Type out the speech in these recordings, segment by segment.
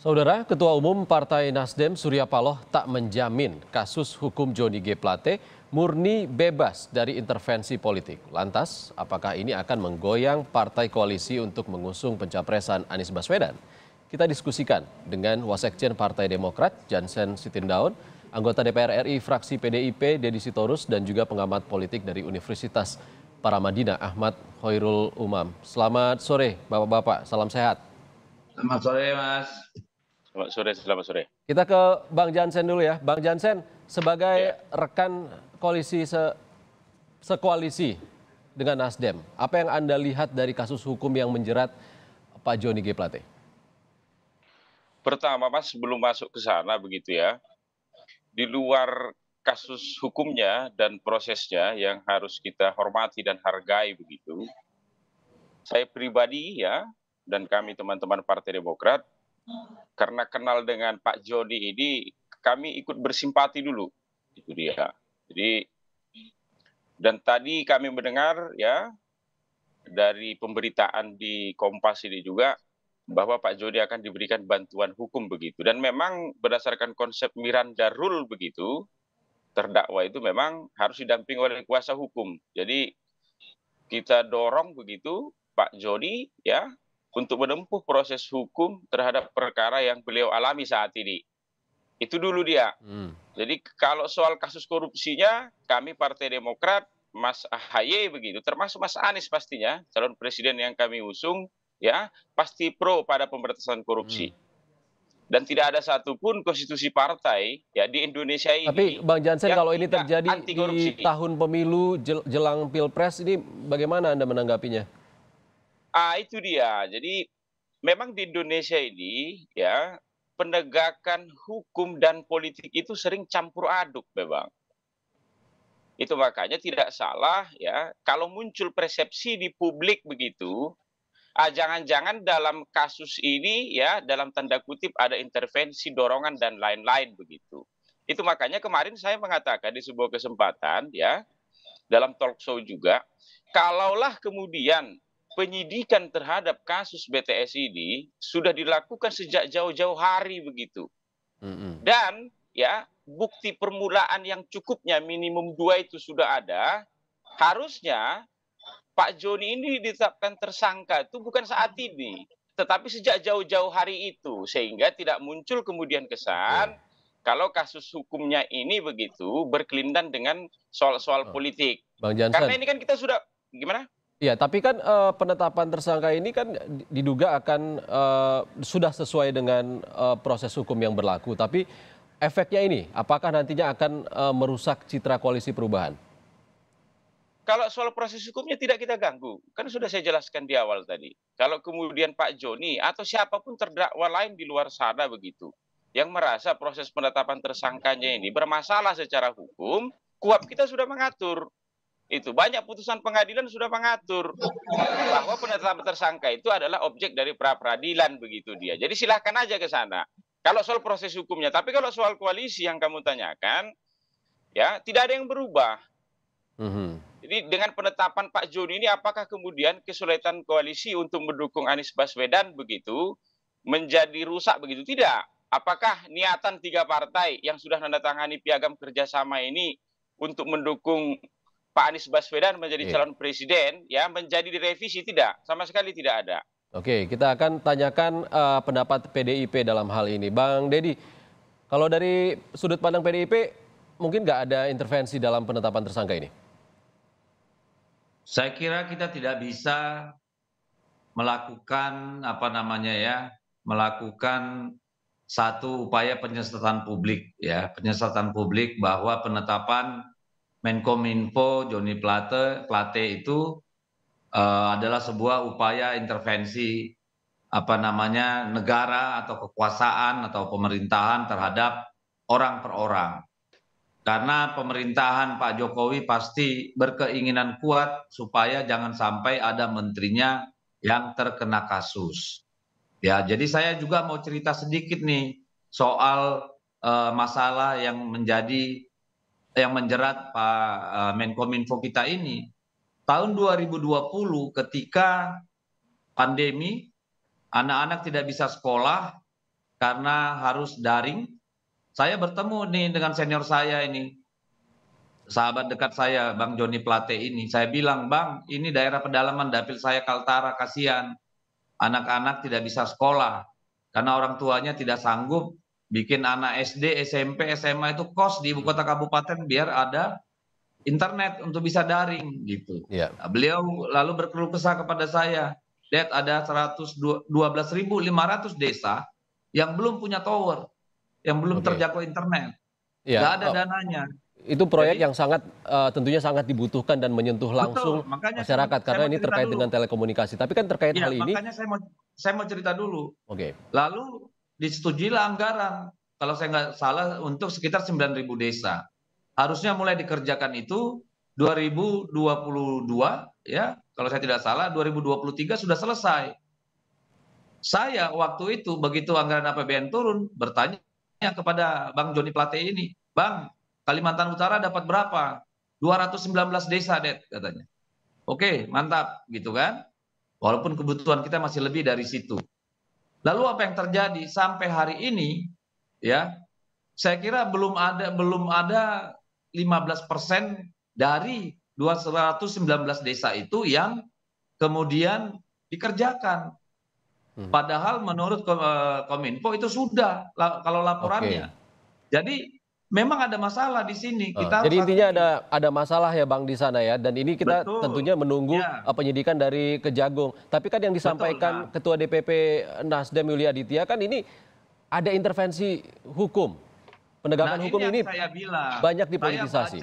Saudara, Ketua Umum Partai Nasdem Surya Paloh tak menjamin kasus hukum Johnny G. Plate murni bebas dari intervensi politik. Lantas, apakah ini akan menggoyang partai koalisi untuk mengusung pencapresan Anies Baswedan? Kita diskusikan dengan Wasekjen Partai Demokrat, Jansen Sitindaun, anggota DPR RI fraksi PDIP, Deddy Sitorus, dan juga pengamat politik dari Universitas Paramadina, Ahmad Hoirul Umam. Selamat sore, Bapak-Bapak. Salam sehat. Selamat sore, Mas. Selamat sore. Kita ke Bang Jansen dulu ya. Bang Jansen, sebagai rekan koalisi sekoalisi dengan Nasdem, apa yang Anda lihat dari kasus hukum yang menjerat Pak Johnny G. Plate? Pertama, Mas, sebelum masuk ke sana begitu ya, di luar kasus hukumnya dan prosesnya yang harus kita hormati dan hargai begitu, saya pribadi ya, dan kami teman-teman Partai Demokrat, karena kenal dengan Pak Johnny ini, kami ikut bersimpati dulu, itu dia. Jadi, dan tadi kami mendengar ya dari pemberitaan di Kompas ini juga bahwa Pak Johnny akan diberikan bantuan hukum begitu. Dan memang berdasarkan konsep Miranda Rule begitu, terdakwa itu memang harus didampingi oleh kuasa hukum. Jadi kita dorong begitu Pak Johnny ya untuk menempuh proses hukum terhadap perkara yang beliau alami saat ini. Itu dulu dia. Jadi kalau soal kasus korupsinya, kami Partai Demokrat, Mas AHY begitu, termasuk Mas Anies pastinya, calon presiden yang kami usung, ya pasti pro pada pemberantasan korupsi. Dan tidak ada satupun konstitusi partai ya di Indonesia ini. Tapi Bang Jansen, kalau ini terjadi di tahun pemilu jelang Pilpres, ini bagaimana Anda menanggapinya? Itu dia. Jadi memang di Indonesia ini ya penegakan hukum dan politik itu sering campur aduk memang. Itu makanya tidak salah ya kalau muncul persepsi di publik begitu, jangan-jangan dalam kasus ini ya dalam tanda kutip ada intervensi, dorongan dan lain-lain begitu. Itu makanya kemarin saya mengatakan di sebuah kesempatan ya dalam talk show juga, kalaulah kemudian penyidikan terhadap kasus BTS ini sudah dilakukan sejak jauh-jauh hari begitu. Dan ya bukti permulaan yang cukupnya minimum 2 itu sudah ada, harusnya Pak Johnny ini ditetapkan tersangka itu bukan saat ini, tetapi sejak jauh-jauh hari itu, sehingga tidak muncul kemudian kesan kalau kasus hukumnya ini begitu berkelindan dengan soal-soal politik. Bang Jansen. Karena ini kan kita sudah gimana? Ya, tapi kan penetapan tersangka ini kan diduga akan sudah sesuai dengan proses hukum yang berlaku. Tapi efeknya ini, apakah nantinya akan merusak citra koalisi perubahan? Kalau soal proses hukumnya tidak kita ganggu. Kan sudah saya jelaskan di awal tadi. Kalau kemudian Pak Johnny atau siapapun terdakwa lain di luar sana begitu, yang merasa proses penetapan tersangkanya ini bermasalah secara hukum, KUHP kita sudah mengatur. Itu banyak putusan pengadilan sudah mengatur bahwa penetapan tersangka itu adalah objek dari pra peradilan begitu dia. Jadi silahkan aja ke sana. Kalau soal proses hukumnya, tapi kalau soal koalisi yang kamu tanyakan, ya tidak ada yang berubah. Jadi dengan penetapan Pak Johnny ini, apakah kemudian kesulitan koalisi untuk mendukung Anies Baswedan begitu menjadi rusak begitu? Tidak. Apakah niatan 3 partai yang sudah menandatangani piagam kerjasama ini untuk mendukung Pak Anies Baswedan menjadi calon presiden ya menjadi direvisi? Tidak, sama sekali tidak ada. Oke, kita akan tanyakan pendapat PDIP dalam hal ini. Bang Deddy, kalau dari sudut pandang PDIP mungkin nggak ada intervensi dalam penetapan tersangka ini? Saya kira kita tidak bisa melakukan melakukan satu upaya penyesatan publik ya, penyesatan publik bahwa penetapan Menkominfo Johnny Plate itu adalah sebuah upaya intervensi negara atau kekuasaan atau pemerintahan terhadap orang per orang. Karena pemerintahan Pak Jokowi pasti berkeinginan kuat supaya jangan sampai ada menterinya yang terkena kasus. Ya, jadi saya juga mau cerita sedikit nih soal masalah yang menjerat Pak Menkominfo kita ini. Tahun 2020 ketika pandemi, anak-anak tidak bisa sekolah karena harus daring, saya bertemu nih dengan senior saya ini, sahabat dekat saya, Bang Joni Plate ini. Saya bilang, Bang, ini daerah pedalaman dapil saya Kaltara, kasihan. Anak-anak tidak bisa sekolah karena orang tuanya tidak sanggup bikin anak SD, SMP, SMA itu kos di ibu kota kabupaten biar ada internet untuk bisa daring gitu. Ya. Nah, beliau lalu berkeluh kesah kepada saya, Dad, ada 112.500 desa yang belum punya tower, yang belum Oke. terjangkau internet, Ya. nggak ada dananya. Itu proyek Jadi yang sangat tentunya sangat dibutuhkan dan menyentuh langsung betul, makanya masyarakat saya karena mau ini cerita terkait dulu. dengan telekomunikasi. Tapi kan terkait Iya, hal ini, makanya saya mau cerita dulu. oke, Lalu disetujuilah anggaran, kalau saya nggak salah untuk sekitar 9.000 desa. Harusnya mulai dikerjakan itu 2022 ya, kalau saya tidak salah 2023 sudah selesai. Saya waktu itu begitu anggaran APBN turun bertanya kepada Bang Joni Plate ini, "Bang, Kalimantan Utara dapat berapa?" 219 desa, Det, katanya. Oke, mantap gitu kan. Walaupun kebutuhan kita masih lebih dari situ. Lalu apa yang terjadi sampai hari ini ya, saya kira belum ada 15% dari 219 desa itu yang kemudian dikerjakan. Padahal menurut Kominfo itu sudah kalau laporannya. oke. Jadi memang ada masalah di sini. Kita Jadi harus intinya akui. ada masalah ya Bang di sana ya, dan ini kita Betul. tentunya menunggu Ya, penyidikan dari Kejagung. Tapi kan yang betul. disampaikan Nah, Ketua DPP Nasdem Yulia Aditya kan ini ada intervensi hukum. nah Penegakan ini hukum yang ini saya bilang. banyak dipolitisasi.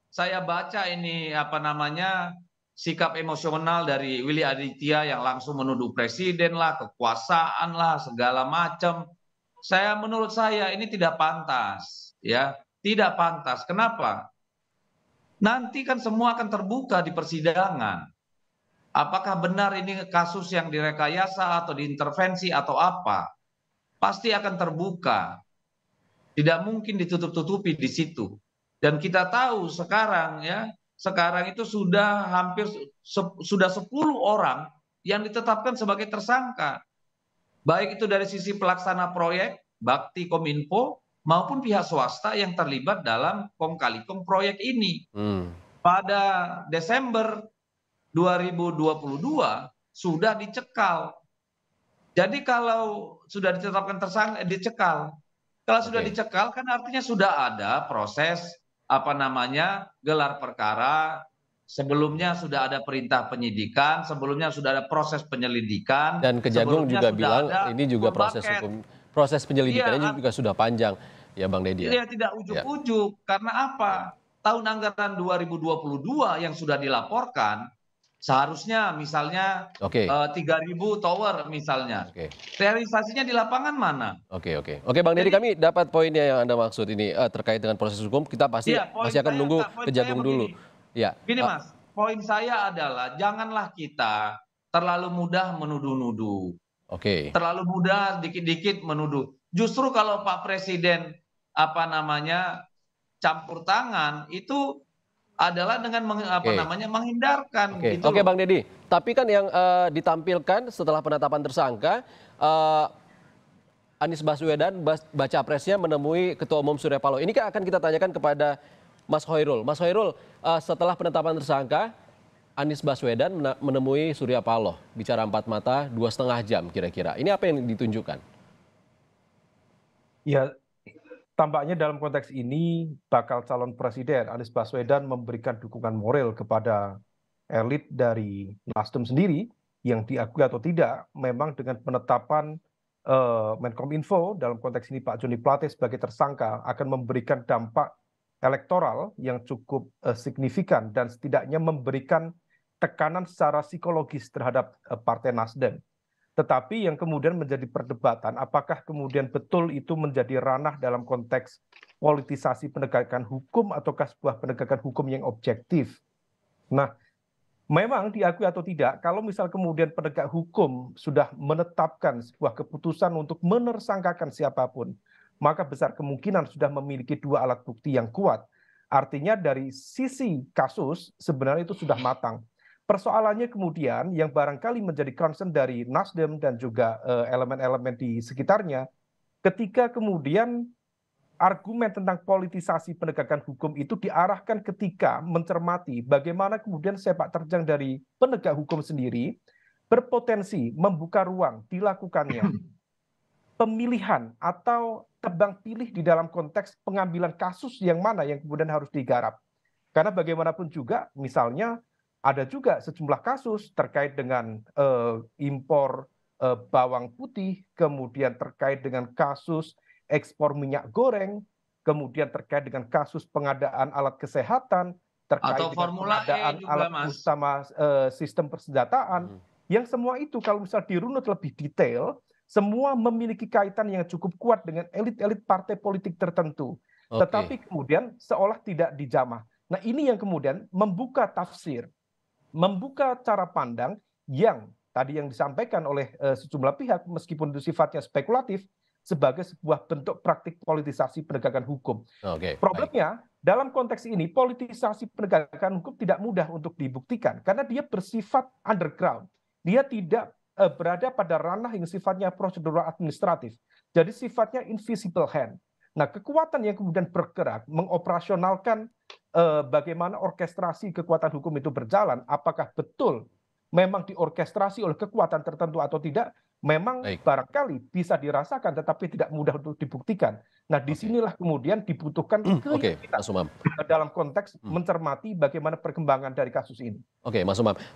Saya baca ini apa namanya sikap emosional dari Willy Aditya yang langsung menuduh presiden lah, kekuasaan lah, segala macam. Menurut saya ini tidak pantas, ya, tidak pantas. Kenapa? Nanti kan semua akan terbuka di persidangan. Apakah benar ini kasus yang direkayasa atau diintervensi atau apa? Pasti akan terbuka. Tidak mungkin ditutup-tutupi di situ. Dan kita tahu sekarang ya, sekarang itu sudah hampir sudah 10 orang yang ditetapkan sebagai tersangka. Baik itu dari sisi pelaksana proyek, Bakti Kominfo, maupun pihak swasta yang terlibat dalam kong kali kong proyek ini. Pada Desember 2022 sudah dicekal. Jadi kalau sudah ditetapkan tersangka, dicekal. Kalau sudah Oke. dicekal kan artinya sudah ada proses apa namanya gelar perkara, sebelumnya sudah ada perintah penyidikan, sebelumnya sudah ada proses penyelidikan, Dan Kejagung sebelumnya juga sudah bilang ada ini juga full proses bucket. hukum, proses penyelidikannya Iya, juga sudah panjang ya Bang Deddy ya. iya tidak Ya. ujuk-ujuk. Karena apa? Tahun anggaran 2022 yang sudah dilaporkan, seharusnya misalnya Oke. 3.000 tower misalnya. Oke. Realisasinya di lapangan mana? Oke Bang Deddy, Jadi kami dapat poinnya yang Anda maksud ini terkait dengan proses hukum, kita pasti iya, poin masih akan saya menunggu enggak, poin saya Kejagung dulu. begini. Ya. Gini Mas, poin saya adalah janganlah kita terlalu mudah menuduh-nuduh. Oke. Terlalu mudah dikit-dikit menuduh. Justru kalau Pak Presiden apa namanya campur tangan itu adalah dengan Oke. menghindarkan gitu Oke loh. Bang Deddy, tapi kan yang ditampilkan setelah penetapan tersangka, Anies Baswedan baca presnya menemui Ketua Umum Surya Paloh. Ini kan akan kita tanyakan kepada Mas Hoirul. Mas Hoirul, setelah penetapan tersangka, Anies Baswedan menemui Surya Paloh, bicara empat mata 2,5 jam kira-kira. Ini apa yang ditunjukkan? Ya, tampaknya dalam konteks ini bakal calon presiden Anies Baswedan memberikan dukungan moral kepada elit dari Nasdem sendiri yang diakui atau tidak memang dengan penetapan Menkominfo dalam konteks ini Pak Joni Plate sebagai tersangka akan memberikan dampak elektoral yang cukup signifikan dan setidaknya memberikan tekanan secara psikologis terhadap Partai Nasdem. Tetapi yang kemudian menjadi perdebatan, apakah kemudian betul itu menjadi ranah dalam konteks politisasi penegakan hukum ataukah sebuah penegakan hukum yang objektif. Nah, memang diakui atau tidak, kalau misal kemudian penegak hukum sudah menetapkan sebuah keputusan untuk menersangkakan siapapun, maka besar kemungkinan sudah memiliki dua alat bukti yang kuat. Artinya dari sisi kasus sebenarnya itu sudah matang. Persoalannya kemudian yang barangkali menjadi concern dari Nasdem dan juga elemen-elemen di sekitarnya ketika kemudian argumen tentang politisasi penegakan hukum itu diarahkan ketika mencermati bagaimana kemudian sepak terjang dari penegak hukum sendiri berpotensi membuka ruang dilakukannya pemilihan atau tebang pilih di dalam konteks pengambilan kasus yang mana yang kemudian harus digarap. Karena bagaimanapun juga, misalnya ada juga sejumlah kasus terkait dengan impor bawang putih, kemudian terkait dengan kasus ekspor minyak goreng, kemudian terkait dengan kasus pengadaan alat kesehatan, terkait Atau dengan Formula E pengadaan juga, alat Mas. utama sistem persenjataan, yang semua itu kalau misal dirunut lebih detail, semua memiliki kaitan yang cukup kuat dengan elit-elit partai politik tertentu. Tetapi kemudian seolah tidak dijamah. Nah ini yang kemudian membuka tafsir, membuka cara pandang yang tadi yang disampaikan oleh sejumlah pihak meskipun itu sifatnya spekulatif sebagai sebuah bentuk praktik politisasi penegakan hukum. Problemnya dalam konteks ini politisasi penegakan hukum tidak mudah untuk dibuktikan karena dia bersifat underground. Dia tidak berada pada ranah yang sifatnya prosedural administratif. Jadi sifatnya invisible hand. Nah, kekuatan yang kemudian bergerak mengoperasionalkan bagaimana orkestrasi kekuatan hukum itu berjalan, apakah betul memang diorkestrasi oleh kekuatan tertentu atau tidak, memang barangkali bisa dirasakan tetapi tidak mudah untuk dibuktikan. Nah, disinilah kemudian dibutuhkan Mas Umam. dalam konteks mencermati bagaimana perkembangan dari kasus ini. Oke, Mas Umam.